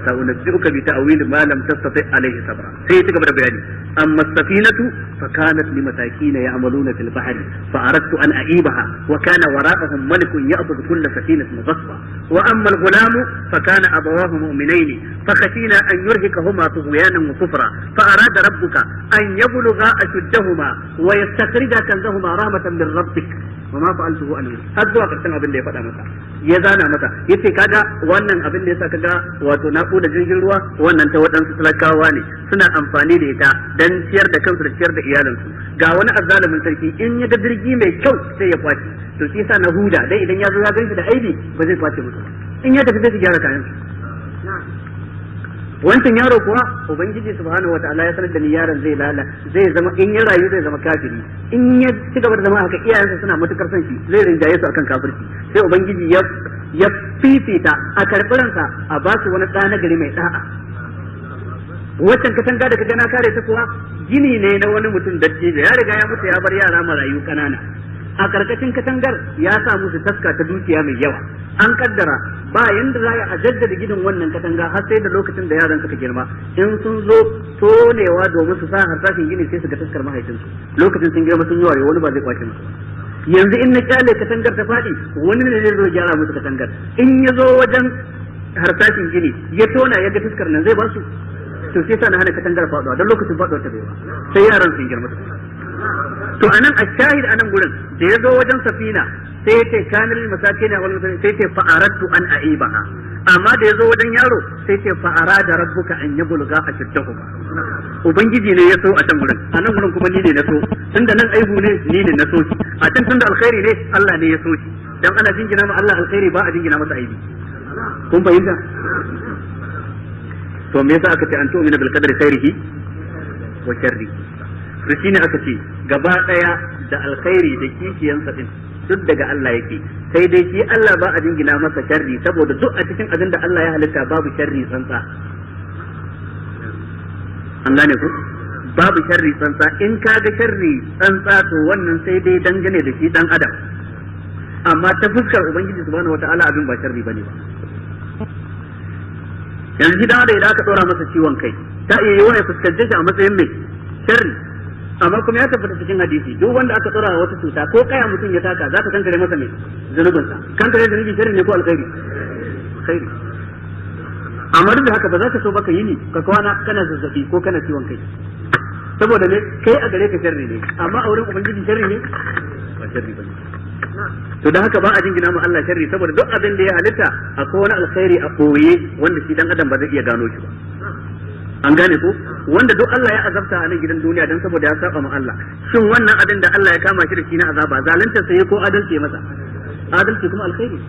sa unabbi'uka bi ta'wil ma lam tastati alaihi sabra. sai ya ci gaba da bayani, amma safinatu fa kanat limasakin ya'maluna fil bahri fa aradtu an a'ibaha wa kana wara'ahum malikun ya'khudhu kull safinatin ghasba wa amma al-ghulam fa kana abawahu mu'minayn fa khashina an yurhikahuma tughyanan wa kufra fa arada rabbuka an yablugha ashuddahuma wa yastakhrija kanzahuma rahmatan min rabbik wa ma fa'altuhu an har zuwa karshen abin da ya faɗa masa, ya zana masa yace kaga wannan abin da yasa kaga wato na da jirgin ruwa wannan ta waɗansu talakawa ne suna amfani da ita dan ciyar da kansu da ciyar da iyalansu. ga wani azzalumin sarki in ya ga jirgi mai kyau sai ya kwace, to shi yasa na huda dai idan ya zo ya ganshi da aibi ba zai kwace musu ba, in ya tafi sai su gyara kayan su. wancan yaro kuwa ubangiji subhanahu wataala ya sanar da ni yaron zai zama in ya rayu zai zama kafiri, in ya ci gaba da zama haka iyayensa suna matukar son shi zai rinjaye su akan kafirci. sai ubangiji ya fifita a karɓiransa a ba su wani ɗa na gari mai ɗa'a. waccan katanga da kaga na kare ta kuwa gini ne na wani mutum dattijo, ya riga ya mutu ya bar yara marayu ƙanana. a karkashin katangar ya sa musu taska ta dukiya mai yawa. an kaddara ba yanda za a jaddada gidan wannan katanga har sai da lokacin da yaran suka girma, in sun zo tonewa domin su sa harsashin gini sai su ga taskar mahaifinsu, lokacin sun girma sun yi wayo wani ba zai kwace musu. yanzu in na kyale katangar ta faɗi wani ne zai zo gyara musu katangar, in ya zo wajen harsashin gini ya tona ya ga taskar nan zai ba su, to sai sa na hana katangar faɗuwa don lokacin faɗuwar ta bai ba sai yaran sun girma. to anan a shahid anan gurin da ya zo wajen safina sai ya ce kanil masakin wal masakin sai ya ce fa aradtu an aibaha, amma da ya zo wajen yaro sai ya ce fa arada rabbuka an yabluga ashuddahu. ubangiji ne ya so a can gurin, anan gurin kuma ni ne na so, tunda nan aibu ne ni ne na so shi, a can tunda alkhairi ne Allah ne ya so shi. dan ana jingina ma Allah alkhairi ba a jingina masa aibi. kun fahimta? to me yasa aka ce an tu'mina bil qadri khairihi wa sharrihi? to shine aka ce gaba daya da alkhairi da kishiyansa din duk daga Allah yake, sai dai shi Allah ba a jingina masa sharri saboda duk a cikin abin da Allah ya halitta babu sharri tsantsa. an gane ku? babu sharri tsantsa. in kaga sharri tsantsa to wannan sai dai dangane da shi dan adam, amma ta fuskar ubangiji subhanahu wataala abin ba sharri bane ba. yanzu da idan aka dora masa ciwon kai ta iya yi wani fuskance shi a matsayin mai sharri, amma kuma ya tabbata cikin hadisi duk wanda aka tsora wata cuta ko kaya mutum ya taka za ta kankare masa mai zunubinsa. kankare zunubi sharri ne ko alkhairi? alkhairi. amma duk da haka ba za ka so baka yi ni ka kwana kana zazzabi ko kana ciwon kai, saboda ne kai a gare ka sharri ne, amma a wurin ubangiji sharri ne ba sharri ba ne. to da haka ba a jingina mu Allah sharri saboda duk abin da ya halitta akwai wani alkhairi a koye wanda shi dan adam ba zai iya gano shi ba. an gane ko? wanda duk Allah ya azabta a nan gidan duniya dan saboda ya saba ma Allah, shin wannan abin da Allah ya kama shi da shi na azaba zalunta sai ko adalci ya masa? adalci kuma alkhairi.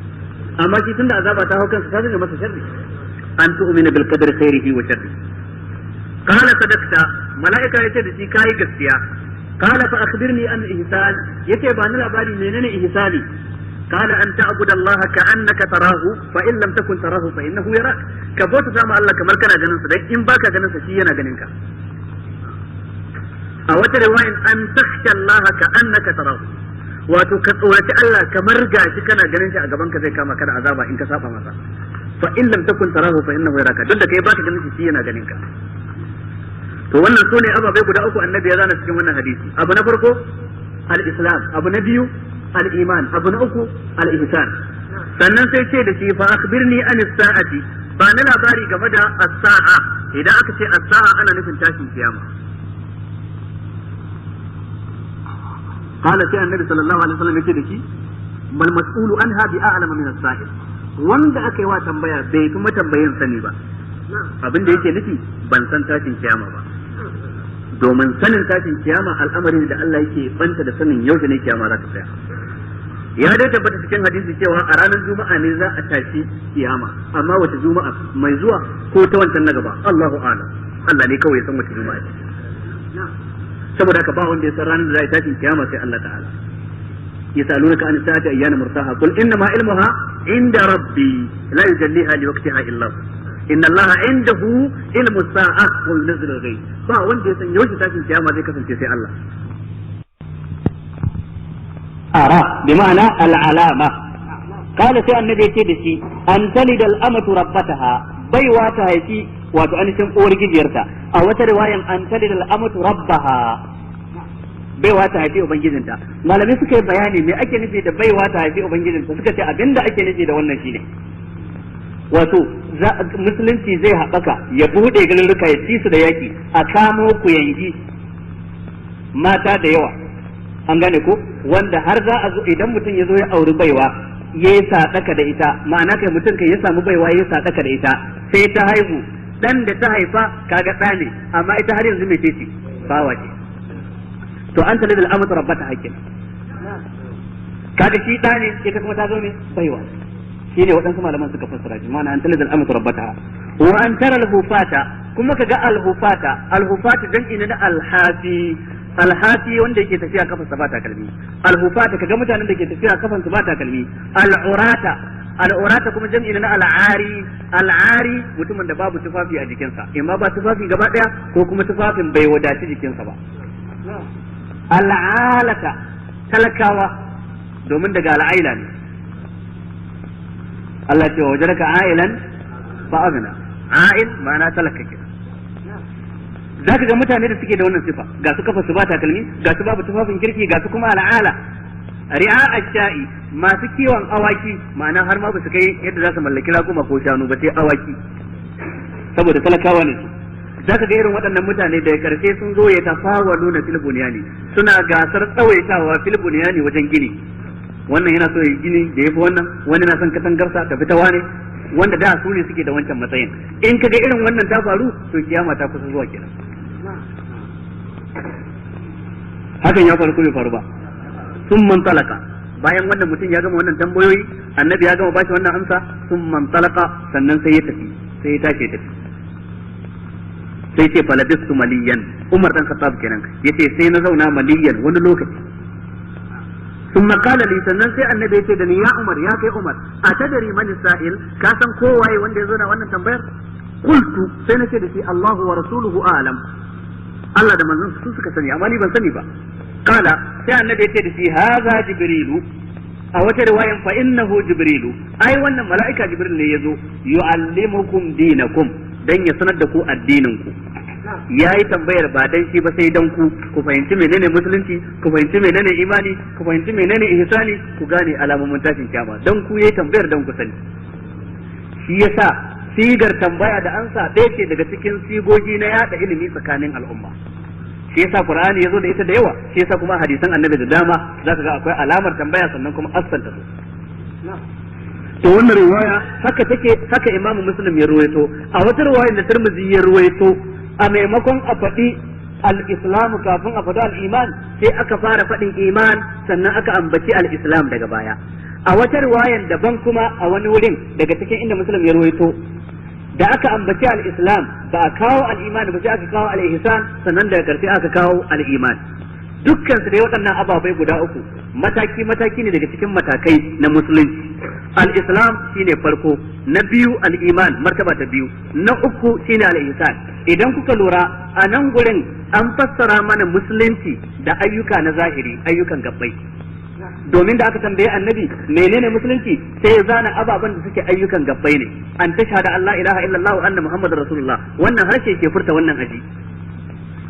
amma shi tunda azaba ta hau kansa ta zama masa sharri. an tu'mina bil qadri khairihi wa sharrihi. qala sadaqta, malaika yace da shi kai gaskiya. qala fa akhbirni an ihsan, yace ba ni labari menene ihsani. قال أن تعبد الله كأنك تراه فإن لم تكن تراه فإنه يراك. كبوت سامع الله كمال كان جننسا دai in baka ganin sa shi yana ganin ka. a wata riwayan an takhsha Allah ka'annaka tarahu, wato ka tsoraci Allah kamar gashi kana ganin shi a gaban ka zai kama ka da azaba in ka saba masa. fa in lam takun tarahu fa innahu yaraka, duk da kai baka ganin shi yana ganin ka. to wannan sune ababai guda uku annabi ya zana cikin wannan hadisi. abu na farko al-islam, abu na biyu al-iman, abu na uku al-ihsan. Sannan sai ce da shi fa akhbirni an as-sa'ati, ba ni labari game da as-sa'a. Idan aka ce as-sa'a ana nufin tashin kiyama. Qala sai annabi sallallahu alaihi wasallam yace da shi mal mas'ulu anha bi a'lama min as-sa'il. Wanda aka yi wa tambaya bai kuma tambayin sani ba. Abin da yake nufi ban san tashin kiyama ba. Domin sanin tashin kiyama al'amarin da Allah yake banta da sanin yaushe ne kiyama za ta tsaya. Ya dai tabbata cikin hadisi cewa a ranar juma'a ne za a tashi kiyama, amma wata juma'a mai zuwa ko ta wancan na gaba Allahu a'lam. Allah ne kawai ya san wata juma'a ce. Saboda haka ba wanda ya san ranar da za a tashi kiyama sai Allah ta'ala. Yasalunaka an sa'ati ayyana mursaha qul inna ma ilmuha inda rabbi la yujalliha liwaqtiha illa hu. Inna Allah indahu ilmu sa'a wa yunzilu al-ghayb. Ba wanda ya san yaushe tashin kiyama zai kasance sai Allah. Ara bi ma'ana al-alama. Kada sai annabi ya ce da shi an talida al-amatu rabbataha, baiwa ta haifi wato anishin uwar gijiyarta. A wata riwayan an talida al-amatu rabbaha, baiwa ta haifi ubangijinta. Malamai suka yi bayani me ake nufi da baiwa ta haifi ubangijinta, suka ce abinda ake nufi da wannan shine wato musulunci zai haɓaka ya buɗe garuruka ya ci su da yaki, a kamo ku yangi mata da yawa, an gane ko, wanda har za a zo idan mutum ya zo ya auri baiwa ya yi sadaka da ita, ma'ana kai mutum kai ya samu baiwa ya yi sadaka da ita sai ta haihu, dan da ta haifa kaga ɗa ne, amma ita har yanzu mai ce bawa ce, to an talidal amatu rabbata hakkin, kaga shi ɗa ne ita kuma ta zo ne baiwa. Shi ne waɗansu malaman suka fassara shi, ma'ana an talidal amatu rabbata. Wa an tara al-hufata, kuma kaga al-hufata, al-hufata jam'i na al-hafi, al-hafi wanda yake tafiya kafarsa ba takalmi, al-hufata kaga mutanen da ke tafiya kafansu ba takalmi, al-urata, al-urata kuma jam'i na al-ari, al-ari mutumin da babu tufafi a jikinsa, imma ba tufafi gaba daya ko kuma tufafin bai wadaci jikinsa ba. Al-alata talakawa, domin daga al-aila ne. Allah ce wa wajaraka ailan fa azna, ail ma'ana talaka kenan. Za ka ga mutane da suke da wannan sifa, ga su kafa su ba takalmi, ga su babu tufafin kirki, ga su kuma al'ala ri'a ash-sha'i, masu kiwon awaki, ma'ana har ma ba su kai yadda za su mallaki raguma ko shanu ba sai awaki, saboda talakawa ne. Za ka ga irin waɗannan mutane da karshe sun zo ya tafawalu na fil bunyani, suna gasar tsawaitawa fil bunyani wajen gini. Wannan yana so ya gini da yafi wannan, wani na son katangarsa ta fita wane, wanda da su ne suke da wancan matsayin. In kaga irin wannan ta faru to kiyama ta kusa zuwa kenan. Hakan ya faru ko bai faru ba. Sun man talaka, bayan wannan mutum ya gama wannan tambayoyi, annabi ya gama bashi wannan amsa, sun man talaka, sannan sai ya tafi, sai ya tashi ya tafi. Sai ce falabistu maliyan, Umar dan Khattab kenan, yace sai na zauna maliyan wani lokaci. ثم قال لي sannan sai annabi ya ce da ni ya Umar, ya kai Umar, atadari man sa'il, ka san kowaye wanda ya zo na wannan tambayar? Qultu, sai na ce da shi Allahu wa rasuluhu a'lam, Allah da manzon su suka sani amma ni ban sani ba. Kala sai annabi ya ce da shi haza jibrilu, a wata riwayan fa innahu jibrilu, ai wannan mala'ika jibril ne yazo yu'allimukum dinakum, dan ya sanar da ku addinin ku. Yayi tambayar ba dan shi ba sai dan ku fahimci menene musulunci, ku fahimci menene imani, ku fahimci menene ihsani, ku gane alamomin tashin kiyama, dan ku yayi tambayar dan ku sani. Shi yasa sigar tambaya da ansa ɗaya ce daga cikin sigogi na yada ilimi tsakanin al'umma. Shi yasa Qur'ani yazo da ita da yawa, shi yasa kuma hadisan Annabi da dama zaka ga akwai alamar tambaya sannan kuma assanta su. To wannan riwaya haka take, haka Imam Muslim ya ruwaito, a wata riwaya da Tirmidhi ya ruwaito, a maimakon a faɗi al-islamu kafin a faɗi al-iman sai aka fara faɗin iman sannan aka ambaci al-islam daga baya. A wata riwayan daban kuma a wani wurin daga cikin inda Muslim ya ruwaito, da aka ambaci al-islam ba a kawo al-iman ba sai aka kawo al-ihsan sannan daga karshe aka kawo al-iman. Dukkan su dai waɗannan ababai guda uku mataki mataki ne daga cikin matakai na musulunci. Al-islam shine farko, na biyu al-iman martaba ta biyu, na uku shine al-ihsan. Idan kuka lura a nan gurin an fassara mana musulunci da ayyuka na zahiri, ayyukan gabbai. Domin da aka tambaye annabi menene musulunci sai ya zana ababen da suke ayyukan gabbai ne. An tashhada Allah ilaha illallah wa anna muhammadar rasulullah, wannan harshe ke furta wannan aji.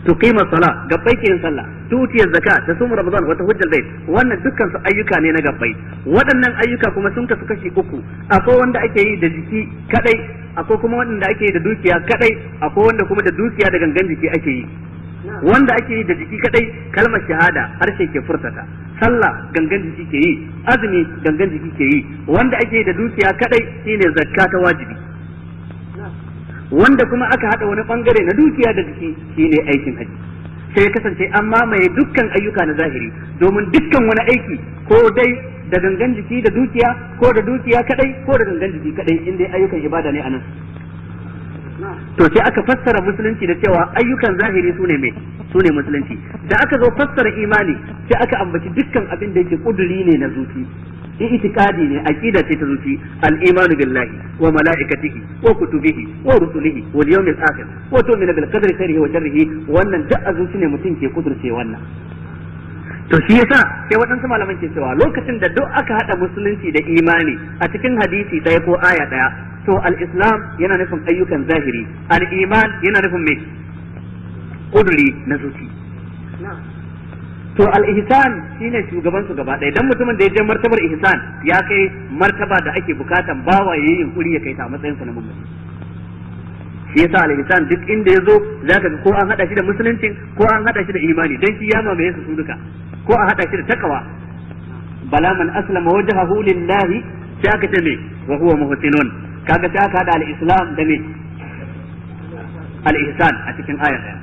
tuqima salat gabbai ke yin sallah, tu'tiya zakat, tasum ramadan wa tahujjal bait, wannan dukkan su ayyuka ne na gabbai. Waɗannan ayyuka kuma sun kasu kashi uku, akwai wanda ake yi da jiki kadai, akwai kuma wanda ake yi da dukiya kadai, akwai wanda kuma da dukiya da gangan jiki ake yi. Wanda ake yi da jiki kadai kalmar shahada harshe ke furtata, sallah gangan jiki ke yi, azumi gangan jiki ke yi. Wanda ake yi da dukiya kadai shine zakka ta wajibi. Wanda kuma aka hada wani bangare na dukiya da jiki shine aikin haji. Sai ya kasance an mamaye dukkan ayyuka na zahiri, domin dukkan wani aiki ko dai da gangan jiki da dukiya, ko da dukiya kadai ko da gangan jiki kadai, in dai ayyukan ibada ne anan. To sai aka fassara musulunci da cewa ayyukan zahiri sune me, sune musulunci. Da aka zo fassara imani sai aka ambaci dukkan abin da yake kuduri ne na zuci, itikadi ne, aqida ce ta zuci, al-imanu billahi wa malaikatihi wa kutubihi wa rusulihi wal yawmil akhir wa tu'minu bil qadri khairihi wa sharrihi. Wannan duk a zuci ne mutum ke kudurce wannan. To shi yasa sai waɗansu malaman ke cewa lokacin da duk aka hada musulunci da imani a cikin hadisi ɗaya ko aya ɗaya, to al-islam yana nufin ayyukan zahiri, al-iman yana nufin me, kuduri na zuci. To al-ihsan shine shugaban su gaba ɗaya, dan mutumin da ya je martabar ihsan ya kai martaba da ake bukatan bawa yayin yunkuri ya kai ta matsayin sa na mummuni. Shi yasa al-ihsan duk inda yazo zaka ga ko an hada shi da musulunci ko an hada shi da imani, dan shi ya mamaye su duka, ko a hada shi da takawa. Bala man aslama wajhahu lillahi, sai aka ce me, wa huwa muhsinun. Kaga sai aka hada al-islam da me, al-ihsan a cikin ayar ɗaya.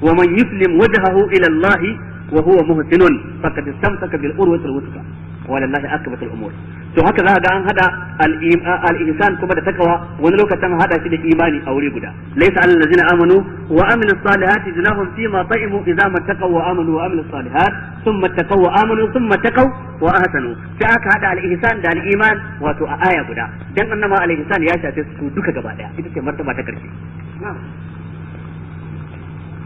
Wa man yuslim wajhahu ila Allah wa huwa muhsinun faqad istamsaka bil urwati al-wuthqa wa lillahi akbatul umur. To haka za ga an hada al-ihsan kuma da takawa, wani lokacin hada shi da imani a wuri guda. Laysa alal ladzina amanu wa amilus salihati junahum fima ta'imu idza mattaqaw wa amanu wa amilus salihat thumma taqaw wa amanu thumma taqaw wa ahsanu. Sai aka hada al-ihsan da al-iman wato a aya guda, dan annama al-ihsan ya shafe su duka gaba daya, ita ce martaba ta karshe.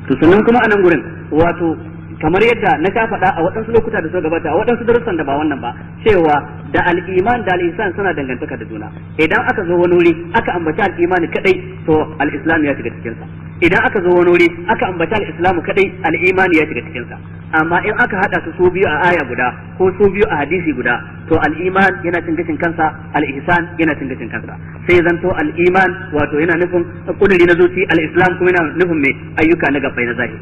To sannan kuma a nan gurin wato kamar yadda na ka faɗa a waɗansu lokuta da suka gabata, a waɗansu darussan da ba wannan ba, cewa da al-iman da al-ihsan suna dangantaka da juna. Idan aka zo wani wuri aka ambaci al-iman kadai, to al-islam ya shiga cikin sa. Idan aka zo wani wuri aka ambaci al-islam kadai, al-iman ya shiga cikin sa. Amma in aka hada su biyu a aya guda ko su biyu a hadisi guda, to al-iman yana cin gashin kansa, al-ihsan yana cin gashin kansa. Sai zanto al-iman wato yana nufin kuduri na zuci, al-islam kuma yana nufin me, ayyuka na gabbai na zahiri.